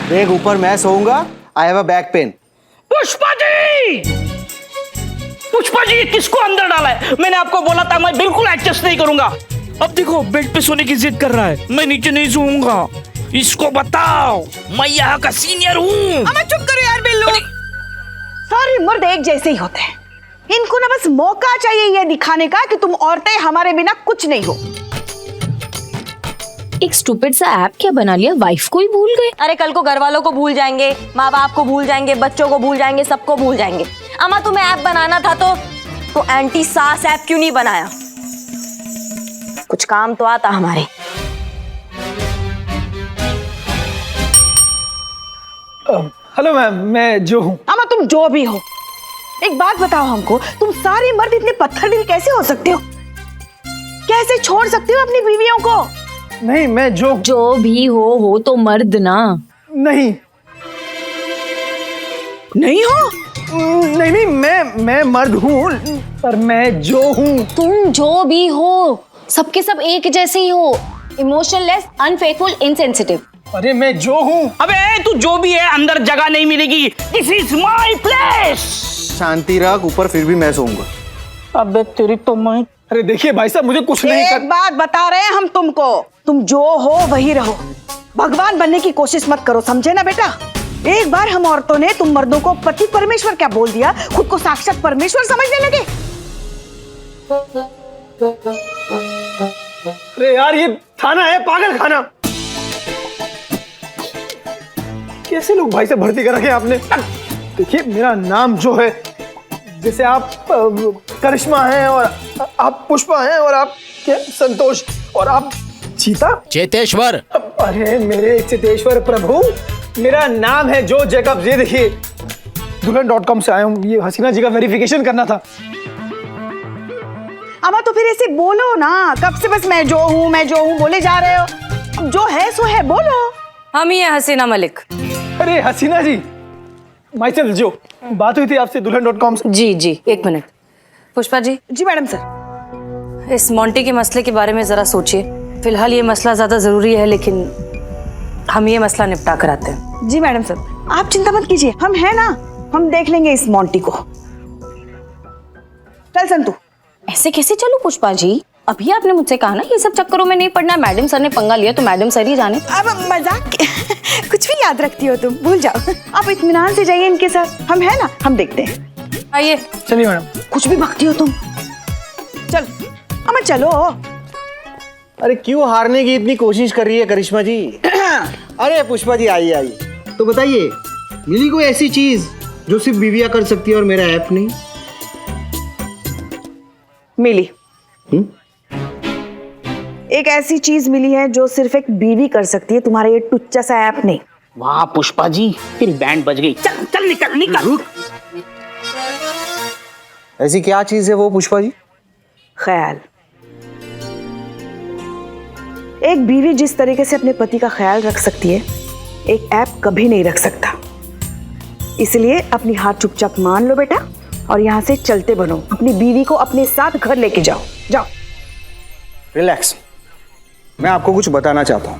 देख ऊपर मैं सोऊंगा, I have a back pain. Pushpa ji! Pushpa ji, ये किसको अंदर डाला है? मैंने आपको बोला था मैं बिल्कुल एडजस्ट नहीं करूंगा। अब देखो बेड पे सोने की जिद कर रहा है, मैं नीचे नहीं सोऊंगा। इसको बताओ मैं यहाँ का सीनियर हूँ। अम्मा चुप करो यार बिल्लू। सारे मर्द एक जैसे ही होते हैं, इनको ना बस मौका चाहिए ये दिखाने का कि तुम औरतें हमारे बिना कुछ नहीं हो। एक स्टूपिड सा ऐप क्या बना लिया, वाइफ को ही भूल गए। अरे कल को घर वालों को भूल जाएंगे, माँ बाप को भूल जाएंगे, बच्चों को भूल जाएंगे, सबको भूल जाएंगे। अम्मा तुम्हें ऐप बनाना था तो एंटी सास ऐप क्यों नहीं बनाया? कुछ काम तो आता हमारे। हेलो मैम, मैं जो हूँ। अम्मा तुम जो भी हो, एक बात बताओ हमको, तुम सारे मर्द इतने पत्थर दिल कैसे हो सकते हो? कैसे छोड़ सकते हो अपनी बीवियों को? नहीं, मैं जो भी हो तो मर्द ना। नहीं नहीं हो? नहीं, मैं मर्द हूँ, पर मैं जो हूँ। तुम जो भी हो, सबके सब एक जैसे ही हो, इमोशनलेस, अनफेथफुल, इनसेंसिटिव। अरे मैं जो हूँ। अबे तू जो भी है, अंदर जगह नहीं मिलेगी। This is my place. शांति रख, ऊपर फिर भी मैं सोऊंगा। अबे तेरी तो मैं। अरे देखिए भाई साहब, मुझे कुछ नहीं एक बात बता रहे हैं हम तुमको, तुम जो हो वही रहो, भगवान बनने की कोशिश मत करो, समझे ना बेटा? एक बार हम औरतों ने तुम मर्दों को पति परमेश्वर क्या बोल दिया, खुद को साक्षात परमेश्वर समझने लगे। अरे यार, ये थाना है, पागल खाना। कैसे लोग भाई से भर्ती कर रखे आपने? देखिए मेरा नाम जो है, जैसे आप करिश्मा हैं और आप पुष्पा हैं और आप क्या संतोष और आप चीता चेतेश्वर। अरे मेरे चेतेश्वर प्रभु, मेरा नाम है जो जैकब। ये देखिए दुल्हन.com से आया हूँ, ये हसीना जी का वेरिफिकेशन करना था। अम्मा तो फिर ऐसे बोलो ना, कब से बस मैं जो हूँ बोले जा रहे हो? अब जो है सो है, बोलो। हम ही है हसीना मलिक। अरे हसीना जी, माइचल जो बात हुई थी आपसे दुल्हन.com से। जी एक मिनट। पुष्पा जी। जी मैडम सर। इस मोंटी के मसले के बारे में जरा सोचिए। फिलहाल ये मसला ज्यादा जरूरी है, लेकिन हम ये मसला निपटा कर आते हैं। जी मैडम सर, आप चिंता मत कीजिए, हम है ना, हम देख लेंगे इस मोंटी को। चल संतू। ऐसे कैसे चलो पुष्पा जी, अभी आपने मुझसे कहा ना ये सब चक्करों में नहीं पड़ना। मैडम सर ने पंगा लिया तो मैडम सर ही जाने। अब मजाक कुछ भी याद रखती हो तुम, भूल जाओ। आप इत्मीनान से जाइए इनके साथ, हम है ना, हम देखते हैं। आइए। चलिए मैडम। कुछ भी भगती हो तुम। चल अम्मा चलो। अरे क्यों हारने की इतनी कोशिश कर रही है करिश्मा जी? अरे पुष्पा जी आइए। तो बताइए, मिली कोई ऐसी चीज जो सिर्फ बीवियां कर सकती है और मेरा ऐप नहीं? मिली। एक ऐसी चीज मिली है जो सिर्फ एक बीवी कर सकती है, तुम्हारा ये टुच्चा सा ऐप नहीं। वाह पुष्पा जी, तेरी बैंड बज गई। चल चल निकल। रुक। ऐसी क्या चीज है वो पुष्पा जी? ख्याल। एक बीवी जिस तरीके से अपने पति का ख्याल रख सकती है, एक ऐप कभी नहीं रख सकता। इसलिए अपनी हार चुपचाप मान लो बेटा, और यहाँ से चलते बनो। अपनी बीवी को अपने साथ घर लेके जाओ। रिलैक्स, मैं आपको कुछ बताना चाहता हूं।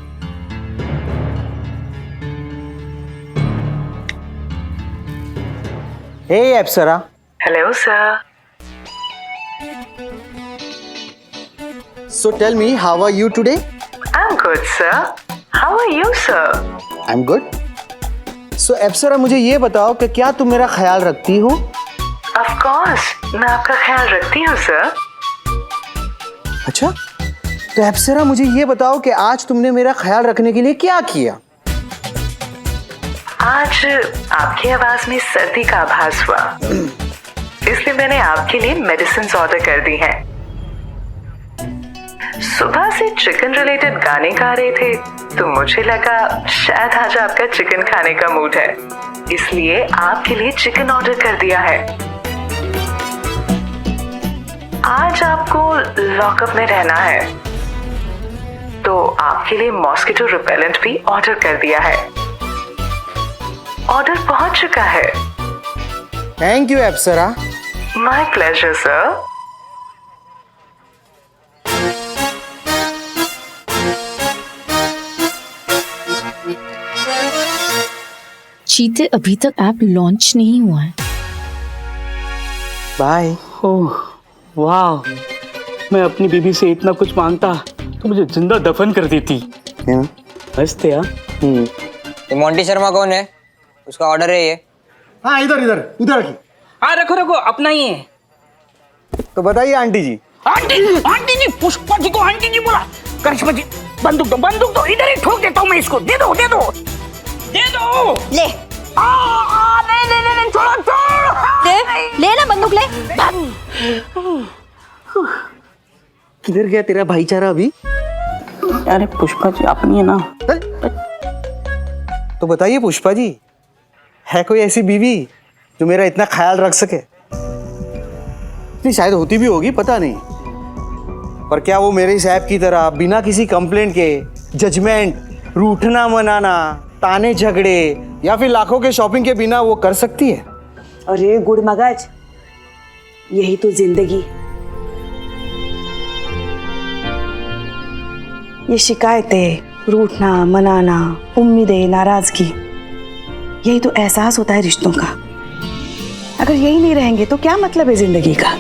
हे Apsara. Hello sir. So tell me, how are you today? I'm good, sir. How are you, sir? I'm good. So अप्सरा, मुझे ये बताओ कि क्या तुम मेरा ख्याल रखती हो? Of course, मैं आपका ख्याल रखती हूँ, सर। अच्छा, तो अप्सरा मुझे ये बताओ कि आज तुमने मेरा ख्याल रखने के लिए क्या किया? आज आपकी आवाज में सर्दी का आभास हुआ, इसलिए मैंने आपके लिए मेडिसिन ऑर्डर कर दी हैं। सुबह से चिकन रिलेटेड गाने गा रहे थे, तो मुझे लगा शायद आज आपका चिकन खाने का मूड है, इसलिए आपके लिए चिकन ऑर्डर कर दिया है। आज आपको लॉकअप में रहना है, तो आपके लिए मॉस्किटो रिपेलेंट भी ऑर्डर कर दिया है। ऑर्डर पहुंच चुका है। Thank you Apsara. My pleasure sir. शीते अभी तक ऐप लॉन्च नहीं हुआ है। बाय। ओह वाह, मैं अपनी बीबी से इतना कुछ मांगता तो मुझे जिंदा दफन कर देती। हंसते यार। ये मोंटी शर्मा कौन है? उसका ऑर्डर है ये। हाँ इधर इधर उधर की। हाँ रखो रखो, अपना ही है। तो बताइए आंटी जी। आंटी जी, पुष्पा जी को आंटी जी बोला। करिश्मा जी बंदूक दो, इधर ही ठोक देता हूँ मैं इसको। दे दो ले ले, छोड़ो। ले ना बंदूक ले। किधर गया तेरा भाईचारा अभी? अरे पुष्पा जी अपनी है ना। तो बताइए पुष्पा जी, है कोई ऐसी बीवी जो मेरा इतना ख्याल रख सके? नहीं शायद होती भी होगी, पता नहीं, पर क्या वो मेरे इस ऐप की तरह बिना किसी कंप्लेंट के जजमेंट, रूठना मनाना, ताने झगड़े या फिर लाखों के शॉपिंग के बिना वो कर सकती है? अरे गुड़ मगज, यही तो जिंदगी। ये शिकायतें, रूठना मनाना, उम्मीदें, नाराजगी, यही तो एहसास होता है रिश्तों का। अगर यही नहीं रहेंगे तो क्या मतलब है जिंदगी का?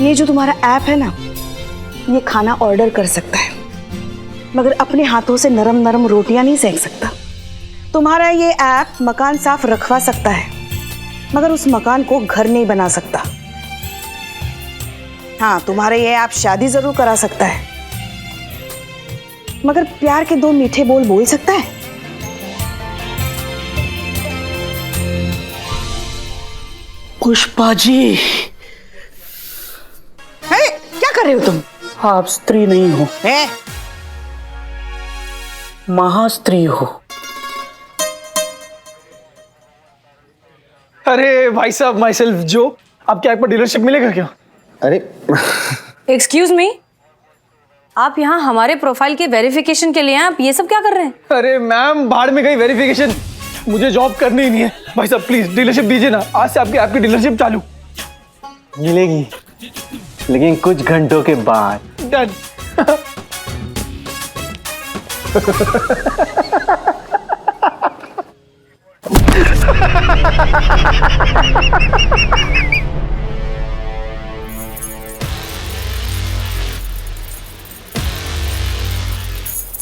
ये जो तुम्हारा ऐप है ना, ये खाना ऑर्डर कर सकता है मगर अपने हाथों से नरम नरम रोटियां नहीं सेक सकता। तुम्हारा ये ऐप मकान साफ रखवा सकता है मगर उस मकान को घर नहीं बना सकता। हाँ, तुम्हारा ये ऐप शादी जरूर करा सकता है मगर प्यार के दो मीठे बोल बोल सकता है? पुष्पा जी, क्या कर रहे हो तुम? आप स्त्री नहीं हो, महास्त्री हो। अरे भाई साहब, माई सेल्फ जो, आपके ऐप पर डीलरशिप मिलेगा क्या? अरे एक्सक्यूज मी, आप यहाँ हमारे प्रोफाइल के वेरिफिकेशन के लिए हैं? आप ये सब क्या कर रहे हैं? अरे मैम, भाड़ में गई वेरिफिकेशन, मुझे जॉब करनी ही नहीं है। भाई साहब प्लीज डीलरशिप दीजिए ना, आज से आपके ऐप की डीलरशिप चालू। मिलेगी, लेकिन कुछ घंटों के बाद। डन।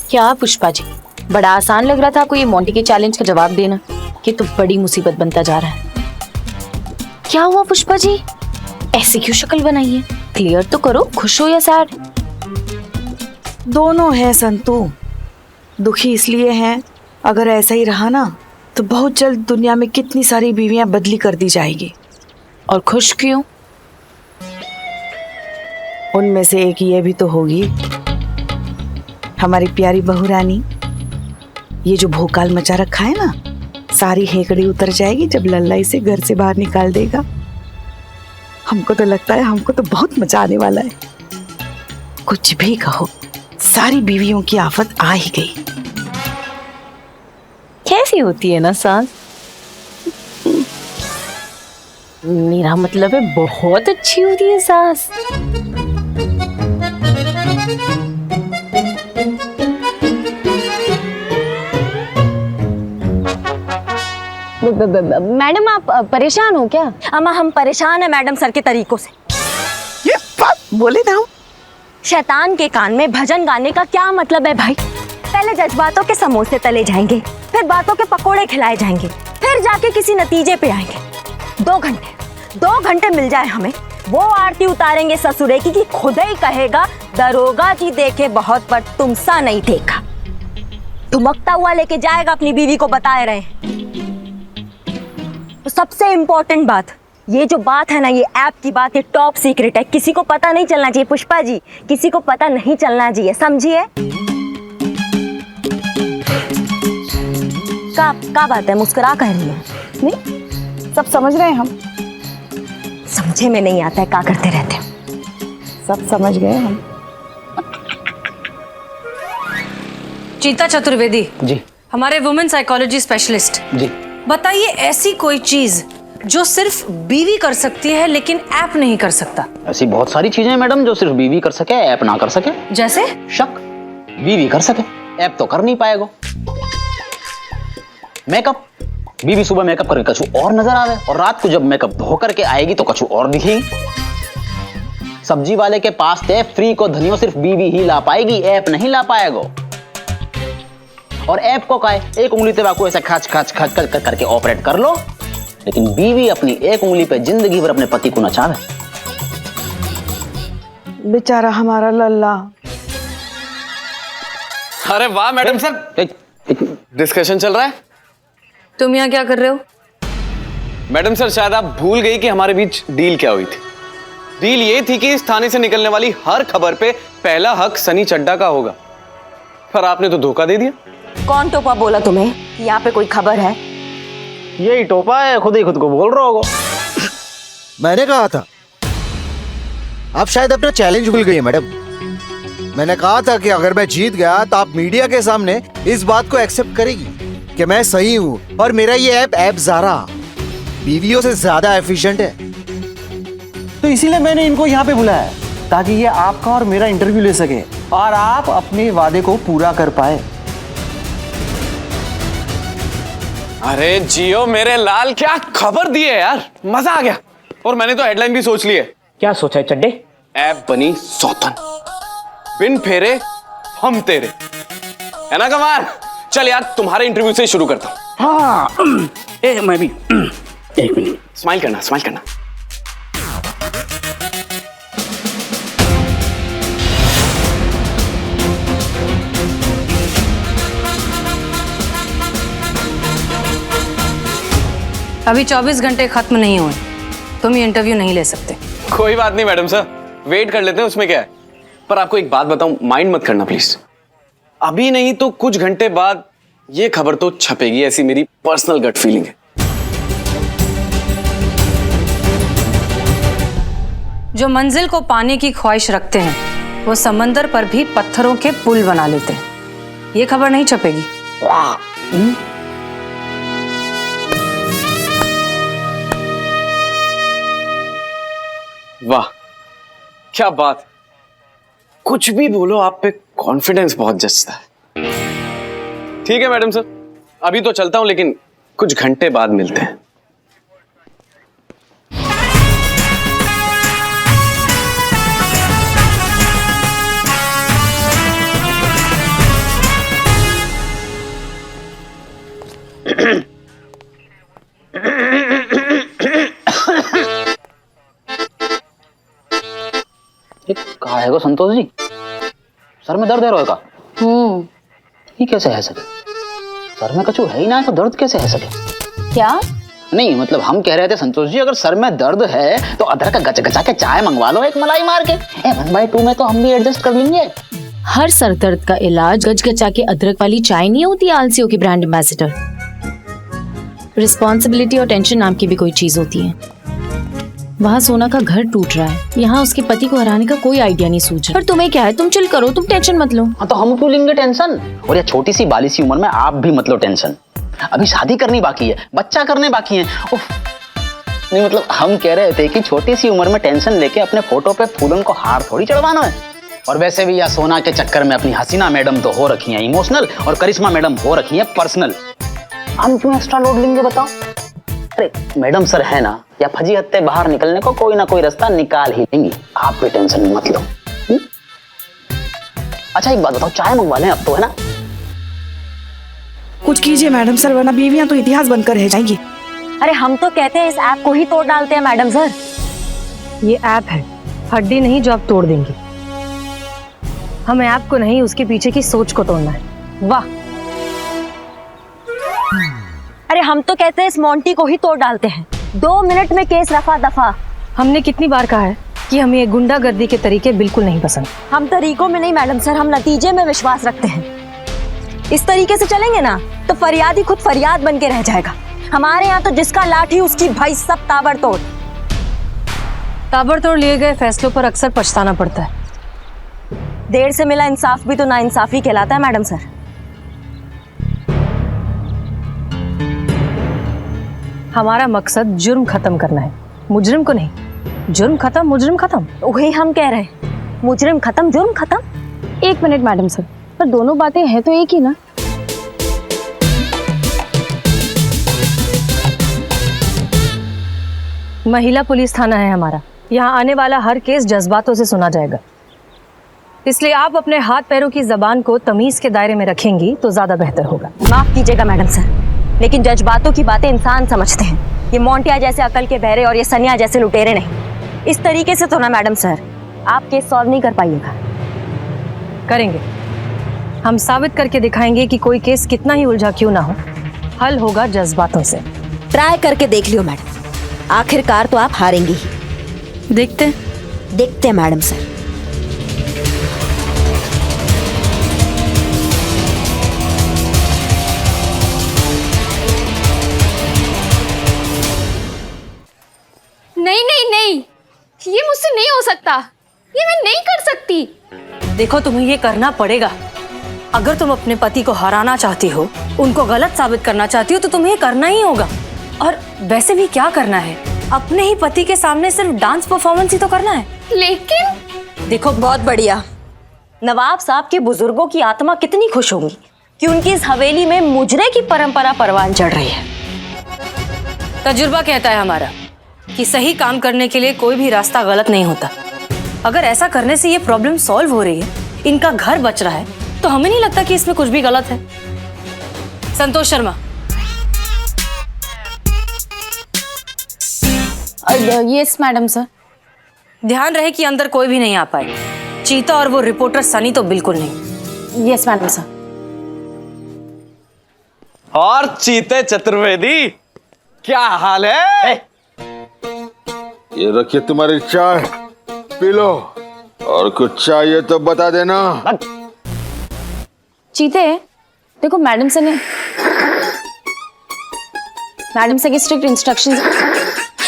क्या पुष्पा जी, बड़ा आसान लग रहा था आपको ये मोंटी के चैलेंज का जवाब देना, कि तो बड़ी मुसीबत बनता जा रहा है। क्या हुआ पुष्पा जी, ऐसी क्यों शक्ल बनाई है? क्लियर तो करो, खुश हो या सैड? दोनों हैं संतू। दुखी इसलिए हैं, अगर ऐसा ही रहा ना तो बहुत जल्द दुनिया में कितनी सारी बीवियां बदली कर दी जाएगी। और खुश क्यों? उनमें से एक ये भी तो होगी, हमारी प्यारी बहू रानी। ये जो भोकाल मचा रखा है ना, सारी हेकड़ी उतर जाएगी जब लल्ला इसे घर से बाहर निकाल देगा। हमको तो लगता है हमको तो बहुत मजा आने वाला है। कुछ भी कहो, सारी बीवियों की आफत आ ही गई। कैसी होती है ना सास? मेरा मतलब है बहुत अच्छी होती है सास। मैडम आप परेशान हो क्या? अम्मा हम परेशान हैं मैडम सर के तरीकों से। ये बात बोले ना हम। शैतान के कान में भजन गाने का क्या मतलब है भाई? पहले जज्बातों के समोसे तले जाएंगे, फिर बातों के पकोड़े खिलाए जाएंगे, फिर जाके किसी नतीजे पे आएंगे। 2 घंटे मिल जाए हमें, वो आरती उतारेंगे ससुरे की कि खुद ही कहेगा दरोगा जी देखे बहुत पर तुमसा नहीं देखा। धुमकता हुआ लेके जाएगा अपनी बीवी को, बताए रहे। तो सबसे इम्पोर्टेंट बात, ये जो बात है ना, ये ऐप की बात, ये टॉप सीक्रेट है, किसी को पता नहीं चलना चाहिए पुष्पा जी, किसी को पता नहीं चलना चाहिए, समझिए? क्या बात है, मुस्कुरा कह रही है? नहीं, सब समझ रहे हैं हम। समझे में नहीं आता है, क्या करते रहते हो? सब समझ गए हम। चीता चतुर्वेदी जी। हमारे वुमेन साइकोलॉजी स्पेशलिस्ट जी। बताइए ऐसी कोई चीज जो सिर्फ बीवी कर सकती है लेकिन ऐप नहीं कर सकता। ऐसी बहुत सारी चीजें हैं मैडम जो सिर्फ बीवी कर सके, ऐप ना कर सके। जैसे? शक, बीवी कर सके, ऐप तो कर नहीं पाएगा। मेकअप बीवी सुबह मेकअप करके कछु और नजर आ रहे और रात को जब मेकअप धो करके आएगी तो कछु और दिखेगी। सब्जी वाले के पास थे फ्री को धनियो सिर्फ बीवी ही ला पाएगी, ऐप नहीं ला पाएगा। और ऐप को कहे एक उंगली पे बाकू ऐसा खच खच खच खच करके ऑपरेट कर लो, लेकिन बीवी अपनी एक उंगली पे जिंदगी भर अपने पति को नचावे। बेचारा हमारा लल्ला। अरे वाह मैडम सर, डिस्कशन चल रहा है। तुम यहाँ क्या कर रहे हो? मैडम सर, शायद आप भूल गई कि हमारे बीच डील क्या हुई थी। डील ये थी कि इस थाने से निकलने वाली हर खबर पे पहला हक सनी चड्ढा का होगा, पर आपने तो धोखा दे दिया। कौन टोपा बोला तुम्हें कि यहाँ पे कोई खबर है? यही टोपा है, खुद ही खुद को बोल रहा होगा। मैंने कहा था, आप शायद अपना चैलेंज भूल गई है मैडम। मैंने कहा था कि अगर मैं जीत गया तो आप मीडिया के सामने इस बात को एक्सेप्ट करेगी कि मैं सही हूँ और मेरा ये ऐप ज़ारा बीवियों से ज्यादा एफिशिएंट है। तो इसीलिए मैंने इनको यहाँ पे बुलाया ताकि ये आपका और मेरा इंटरव्यू ले सके और आप अपने वादे को पूरा कर पाए। अरे जियो मेरे लाल, क्या खबर दी है यार, मजा आ गया। और मैंने तो हेडलाइन भी सोच ली है। क्या सोचा है चड्डे? ऐप बनी सौतन, बिन फेरे हम तेरे, है ना कमाल? चल यार तुम्हारे इंटरव्यू से शुरू करता हूं। हाँ मैं भी एक मिनट। स्माइल करना, स्माइल करना। अभी 24 घंटे खत्म नहीं हुए, तुम ये इंटरव्यू नहीं ले सकते। कोई बात नहीं मैडम सर, वेट कर लेते हैं, उसमें क्या है। पर आपको एक बात बताऊं, माइंड मत करना प्लीज। अभी नहीं तो कुछ घंटे बाद ये खबर तो छपेगी, ऐसी मेरी पर्सनल गट फीलिंग है। जो मंजिल को पाने की ख्वाहिश रखते हैं वो समंदर पर भी पत्थरों के पुल बना लेते हैं। ये खबर नहीं छपेगी। वाह क्या बात, कुछ भी बोलो, आप पे कॉन्फिडेंस बहुत जचता है। ठीक है मैडम सर, अभी तो चलता हूं, लेकिन कुछ घंटे बाद मिलते हैं। कहा है संतोष जी, सर में दर्द है रोए का? ये कैसे है सके? सर में कछु है ही ना, तो दर्द कैसे है सके? क्या? नहीं मतलब हम कह रहे थे संतोष जी, अगर सर में दर्द है तो अदरक का गचगचा के चाय मंगवा लो, एक मलाई मार के। 1/2 में तो हम भी एडजस्ट कर लेंगे। हर सर दर्द का इलाज गचगचा के अदरक वाली चाय नहीं होती आलसियों की ब्रांड एम्बेसडर। रिस्पॉन्सिबिलिटी और टेंशन नाम की भी कोई चीज होती है। वहाँ सोना का घर टूट रहा है, यहाँ उसके पति को हराने का कोई आइडिया नहीं सूझ रहा। पर तुम्हें क्या है, तुम चिल करो, तुम टेंशन मत लो। हाँ तो हम क्यों लेंगे टेंशन? और ये छोटी सी बाली सी उम्र में आप भी मत लो टेंशन। अभी शादी करनी बाकी है, बच्चा करने बाकी है। नहीं मतलब हम कह रहे थे कि छोटी सी उम्र में टेंशन लेके अपने फोटो पे फूलन को हार थोड़ी चढ़वाना है। और वैसे भी यह सोना के चक्कर में अपनी हसीना मैडम तो हो रखी है इमोशनल और करिश्मा मैडम हो रखी है पर्सनल। हम क्यों एक्स्ट्रा लोड लेंगे बताओ? अरे मैडम सर है ना, या फजी हत्ते बाहर निकलने को कोई ना कोई रास्ता निकाल ही लेंगी, आप भी टेंशन मत लो। अच्छा एक बात बताओ, चाय मंगवा लें अब तो, है ना? कुछ कीजिए मैडम सर, वरना बीवियां तो इतिहास बनकर रह जाएंगी। अरे हम तो कहते हैं इस ऐप को ही तोड़ डालते हैं मैडम सर। ये ऐप है, हड्डी नहीं जो आप तोड़ देंगे। हमें ऐप को नहीं, उसके पीछे की सोच को तोड़ना है। वाह। अरे हम तो कहते हैं इस मोंटी को ही तोड़ डालते हैं, 2 मिनट में केस रफा दफा। हमने कितनी बार कहा है कि हमें ये गुंडागर्दी के तरीके बिल्कुल नहीं पसंद। हम तरीकों में नहीं मैडम सर, हम नतीजे में विश्वास रखते हैं। इस तरीके से चलेंगे ना तो फरियाद ही खुद फरियाद बन के रह जाएगा। हमारे यहाँ तो जिसका लाठी उसकी भाई सब ताबड़तोड़। ताबड़तोड़ लिए गए फैसलों पर अक्सर पछताना पड़ता है। देर से मिला इंसाफ भी तो नाइंसाफी कहलाता है मैडम सर। हमारा मकसद जुर्म खत्म करना है, मुजरिम को नहीं। जुर्म खत्म, मुजरिम खत्म। वही हम कह रहे हैं, मुजरिम खत्म, जुर्म खत्म। 1 मिनट मैडम सर, पर दोनों बातें हैं तो एक ही ना। महिला पुलिस थाना है हमारा। यहाँ आने वाला हर केस जज्बातों से सुना जाएगा, इसलिए आप अपने हाथ पैरों की जबान को तमीज के दायरे में रखेंगी तो ज्यादा बेहतर होगा। माफ कीजिएगा मैडम सर, लेकिन जज्बातों की बातें इंसान समझते हैं। ये मोंटिया जैसे अकल के बहरे और ये सनिया जैसे लुटेरे नहीं। इस तरीके से तो ना मैडम सर आप केस सॉल्व नहीं कर पाइएगा। करेंगे, हम साबित करके दिखाएंगे कि कोई केस कितना ही उलझा क्यों ना हो, हल होगा जज्बातों से। ट्राई करके देख लियो मैडम, आखिरकार तो आप हारेंगी ही। देखते हैं मैडम सर। नहीं नहीं नहीं, ये मुझसे नहीं हो सकता, ये मैं नहीं कर सकती। देखो, तुम्हें ये करना पड़ेगा। अगर तुम अपने पति को हराना चाहती हो, उनको गलत साबित करना चाहती हो, तो तुम्हें ये करना ही होगा। और वैसे भी क्या करना है, अपने ही पति के सामने सिर्फ डांस परफॉर्मेंस ही तो करना है। लेकिन देखो, बहुत बढ़िया। नवाब साहब के बुजुर्गों की आत्मा कितनी खुश होंगी कि उनकी इस हवेली में मुजरे की परंपरा परवान चढ़ रही है। तजुर्बा कहता है हमारा कि सही काम करने के लिए कोई भी रास्ता गलत नहीं होता। अगर ऐसा करने से ये प्रॉब्लम सॉल्व हो रही है, इनका घर बच रहा है, तो हमें नहीं लगता कि इसमें कुछ भी गलत है। Santosh Sharma. Yes madam sir. ध्यान रहे कि अंदर कोई भी नहीं आ पाए। चीता और वो रिपोर्टर सनी तो बिल्कुल नहीं। Yes madam sir. और चीते चतुर्वेदी, क्या हाल है? ये रखिए तुम्हारी चाय, पी लो, और कुछ चाहिए तो बता देना। चीते, देखो मैडम से की स्ट्रिक्ट इंस्ट्रक्शंस।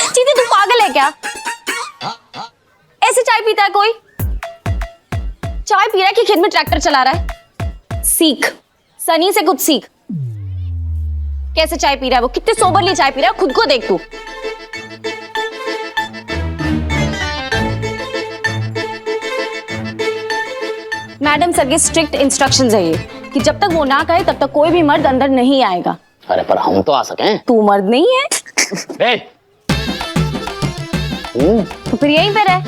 चीते तू पागल है क्या? ऐसे चाय पीता है कोई? चाय पी रहा है कि खेत में ट्रैक्टर चला रहा है? सीख, सनी से कुछ सीख। कैसे चाय पी रहा है वो, कितने सोबरली चाय पी रहा है, खुद को देख तू। मैडम सर के स्ट्रिक्ट इंस्ट्रक्शंस है ये कि जब तक वो ना कहे तब तक कोई भी मर्द अंदर नहीं आएगा। अरे पर हम तो आ सकें। तू मर्द नहीं है? तो फिर यहीं पे रह।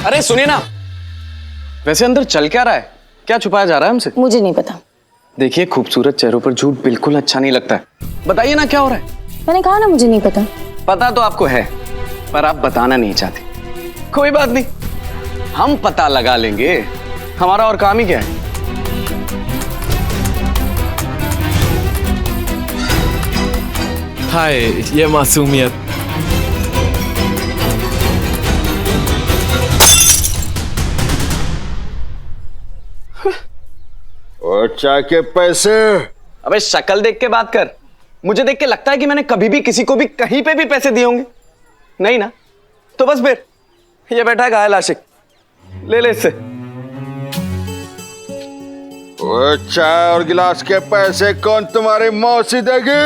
अरे सुनिए ना, वैसे अंदर चल क्या रहा है? क्या छुपाया जा रहा है हमसे? मुझे नहीं पता। देखिए, खूबसूरत चेहरों पर झूठ बिल्कुल अच्छा नहीं लगता है। बताइए ना क्या हो रहा है? मैंने कहा ना मुझे नहीं पता। पता तो आपको है, पर आप बताना नहीं चाहते। कोई बात नहीं, हम पता लगा लेंगे। हमारा और काम ही क्या है। हाय, ये मासूमियत। और चाय के पैसे? अबे शक्ल देख के बात कर। मुझे देख के लगता है कि मैंने कभी भी किसी को भी कहीं पे भी पैसे दिए होंगे? नहीं ना? तो बस फिर ये बैठा है घायल आशिक, ले ले इससे। वो चाय और गिलास के पैसे कौन तुम्हारी मौसी देगी?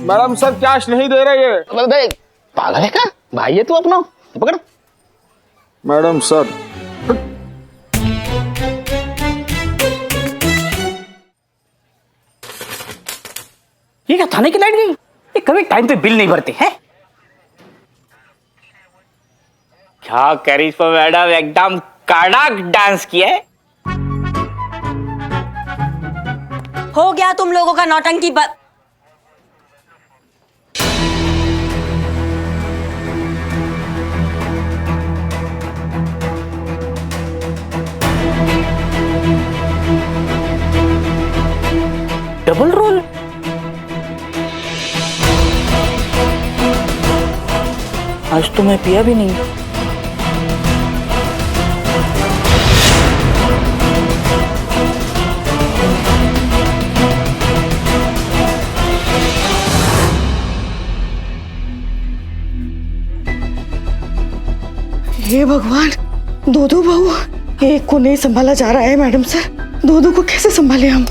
मैडम सर कैश नहीं दे रहे ये। पागल है क्या भाई, ये तू अपना पकड़। मैडम सर, ये क्या थाने की लाइट गई? ये कभी टाइम पे बिल नहीं भरते हैं। क्या करिश्मा मैडम, एकदम कड़क डांस किया है। हो गया तुम लोगों का नौटंकी डबल रोल। आज तो मैं पिया भी नहीं। हे भगवान, दो बहू, एक को नहीं संभाला जा रहा है मैडम सर। दो को कैसे संभाले हम?